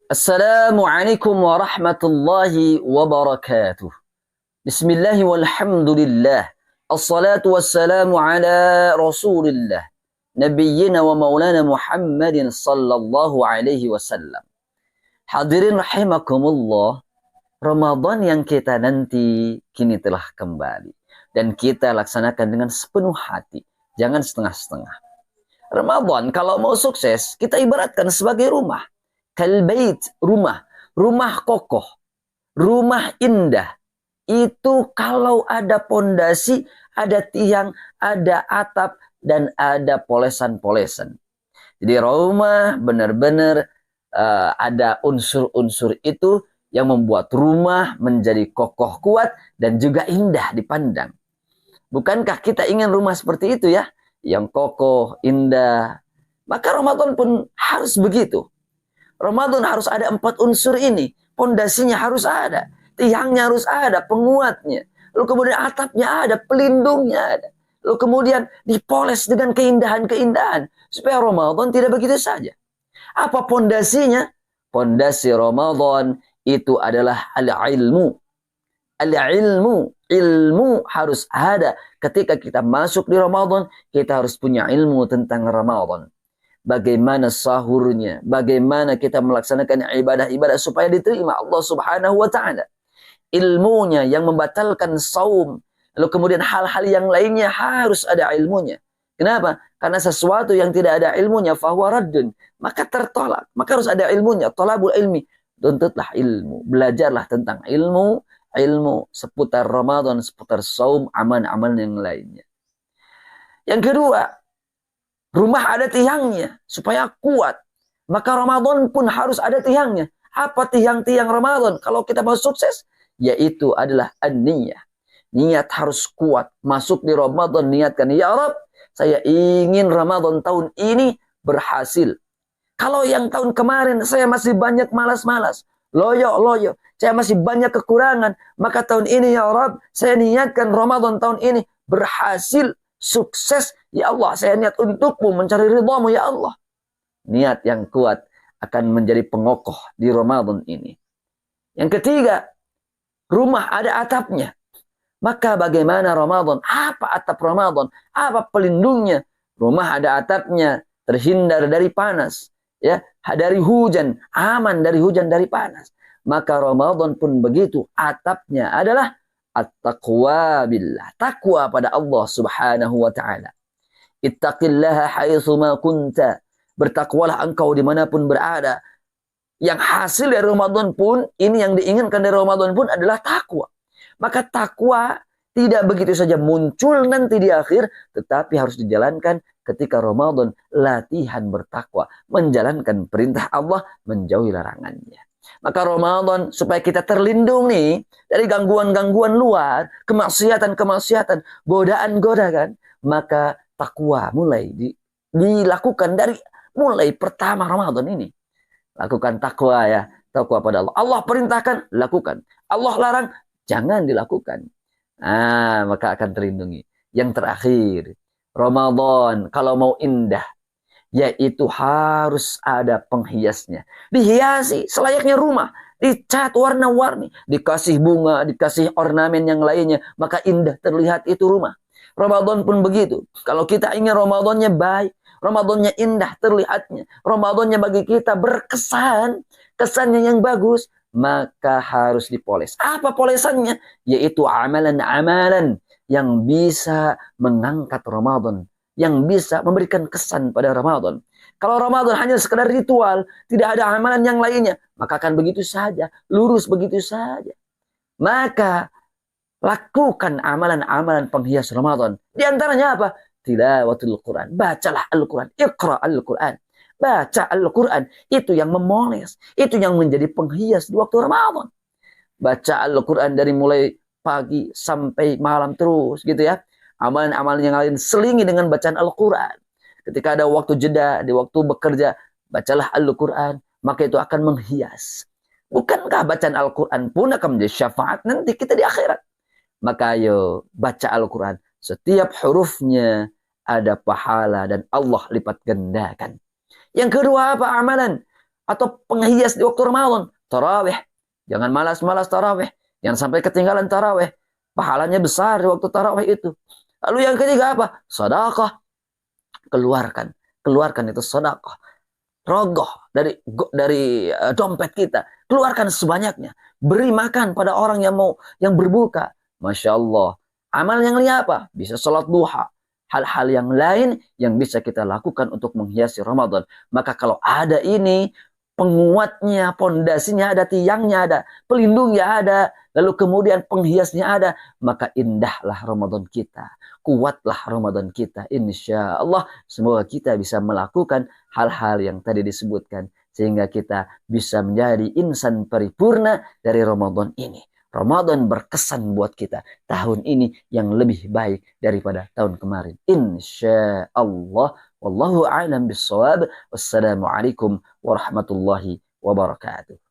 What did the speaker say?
Assalamualaikum warahmatullahi wabarakatuh. Bismillah walhamdulillah. Assalatu wassalamu ala rasulillah. Nabiyyina wa maulana Muhammadin sallallahu alaihi wasallam. Hadirin rahimakumullah. Ramadan yang kita nanti kini telah kembali. Dan kita laksanakan dengan sepenuh hati. Jangan setengah-setengah. Ramadan kalau mau sukses, kita ibaratkan sebagai rumah. Kalbait, rumah. Rumah kokoh. Rumah indah. Itu kalau ada pondasi, ada tiang, ada atap, dan ada polesan-polesan. Jadi rumah benar-benar ada unsur-unsur itu yang membuat rumah menjadi kokoh kuat dan juga indah dipandang. Bukankah kita ingin rumah seperti itu ya? Yang kokoh, indah. Maka Ramadan pun harus begitu. Ramadan harus ada 4 unsur ini. Pondasinya harus ada. Tiangnya harus ada, penguatnya. Lalu kemudian atapnya ada, pelindungnya ada. Lalu kemudian dipoles dengan keindahan-keindahan. Supaya Ramadan tidak begitu saja. Apa pondasinya? Pondasi Ramadan itu adalah al-ilmu. Al-ilmu. Ilmu harus ada. Ketika kita masuk di Ramadan, kita harus punya ilmu tentang Ramadan. Bagaimana sahurnya, bagaimana kita melaksanakan ibadah-ibadah supaya diterima Allah Subhanahu wa taala. Ilmunya yang membatalkan saum, lalu kemudian hal-hal yang lainnya harus ada ilmunya. Kenapa? Karena sesuatu yang tidak ada ilmunya fahuwa raddun, maka tertolak. Maka harus ada ilmunya, thalabul ilmi. Tuntutlah ilmu, belajarlah tentang ilmu seputar Ramadan, seputar saum, amal-amal yang lainnya. Yang kedua, rumah ada tiangnya supaya kuat. Maka Ramadan pun harus ada tiangnya. Apa tiang-tiang Ramadan kalau kita mau sukses? Yaitu adalah an-niyah. Niat harus kuat. Masuk di Ramadan niatkan, ya Rabb, saya ingin Ramadan tahun ini berhasil. Kalau yang tahun kemarin saya masih banyak malas-malas, loyo, saya masih banyak kekurangan, maka tahun ini ya Rabb, saya niatkan Ramadan tahun ini berhasil, sukses. Ya Allah, saya niat untukmu, mencari ridhamu ya Allah. Niat yang kuat akan menjadi pengokoh di Ramadan ini. Yang ketiga, rumah ada atapnya. Maka bagaimana Ramadan? Apa atap Ramadan? Apa pelindungnya? Rumah ada atapnya, terhindar dari panas, ya, dari hujan, aman dari hujan, dari panas. Maka Ramadan pun begitu, atapnya adalah at-taqwa billah, takwa pada Allah Subhanahu wa taala. Ittaqillaha haitsuma kunta. Bertakwalah engkau dimanapun berada. Yang hasil dari Ramadan pun, ini yang diinginkan dari Ramadan pun adalah takwa. Maka takwa tidak begitu saja muncul nanti di akhir, tetapi harus dijalankan ketika Ramadan. Latihan bertakwa, menjalankan perintah Allah, menjauhi larangannya. Maka Ramadan supaya kita terlindung nih dari gangguan-gangguan luar, kemaksiatan-kemaksiatan, godaan-godaan, maka takwa mulai dilakukan dari mulai pertama Ramadan ini. Lakukan takwa ya, takwa pada Allah. Allah perintahkan, lakukan. Allah larang, jangan dilakukan. Maka akan terlindungi. Yang terakhir, Ramadan kalau mau indah, yaitu harus ada penghiasnya. Dihiasi selayaknya rumah, dicat warna-warni, dikasih bunga, dikasih ornamen yang lainnya, maka indah terlihat itu rumah. Ramadan pun begitu. Kalau kita ingin Ramadannya baik, Ramadannya indah terlihatnya, Ramadannya bagi kita berkesan, kesannya yang bagus, maka harus dipoles. Apa polesannya? Yaitu amalan-amalan yang bisa mengangkat Ramadan, yang bisa memberikan kesan pada Ramadan. Kalau Ramadan hanya sekedar ritual, tidak ada amalan yang lainnya, maka akan begitu saja, lurus begitu saja. Maka lakukan amalan-amalan penghias Ramadan. Di antaranya apa? Tilawatul Quran. Bacalah Al-Quran. Iqra Al-Quran. Baca Al-Quran. Itu yang memoles. Itu yang menjadi penghias di waktu Ramadan. Baca Al-Quran dari mulai pagi sampai malam terus gitu ya. Amalan-amalan yang lain selingi dengan bacaan Al-Quran. Ketika ada waktu jeda, di waktu bekerja, bacalah Al-Quran. Maka itu akan menghias. Bukankah bacaan Al-Quran pun akan menjadi syafaat nanti kita di akhirat? Maka ayo baca Al-Quran. Setiap hurufnya ada pahala dan Allah lipat gandakan. Yang kedua apa amalan? atau penghias di waktu Ramadan, tarawih. Jangan malas-malas tarawih, jangan sampai ketinggalan tarawih. Pahalanya besar di waktu tarawih itu. Lalu yang ketiga apa? Sedekah. Keluarkan, keluarkan itu sedekah. Rogoh dari dompet kita, keluarkan sebanyaknya. Beri makan pada orang yang berbuka. Masya Allah. Amal yang lain apa? Bisa sholat duha. Hal-hal yang lain yang bisa kita lakukan untuk menghiasi Ramadan. Maka kalau ada ini, penguatnya, pondasinya ada, tiangnya ada, pelindungnya ada, lalu kemudian penghiasnya ada, maka indahlah Ramadan kita. Kuatlah Ramadan kita. Insya Allah semoga kita bisa melakukan hal-hal yang tadi disebutkan. Sehingga kita bisa menjadi insan paripurna dari Ramadan ini. Ramadan berkesan buat kita tahun ini yang lebih baik daripada tahun kemarin. Insya Allah. Wallahu a'lam bissawab. Wassalamualaikum warahmatullahi wabarakatuh.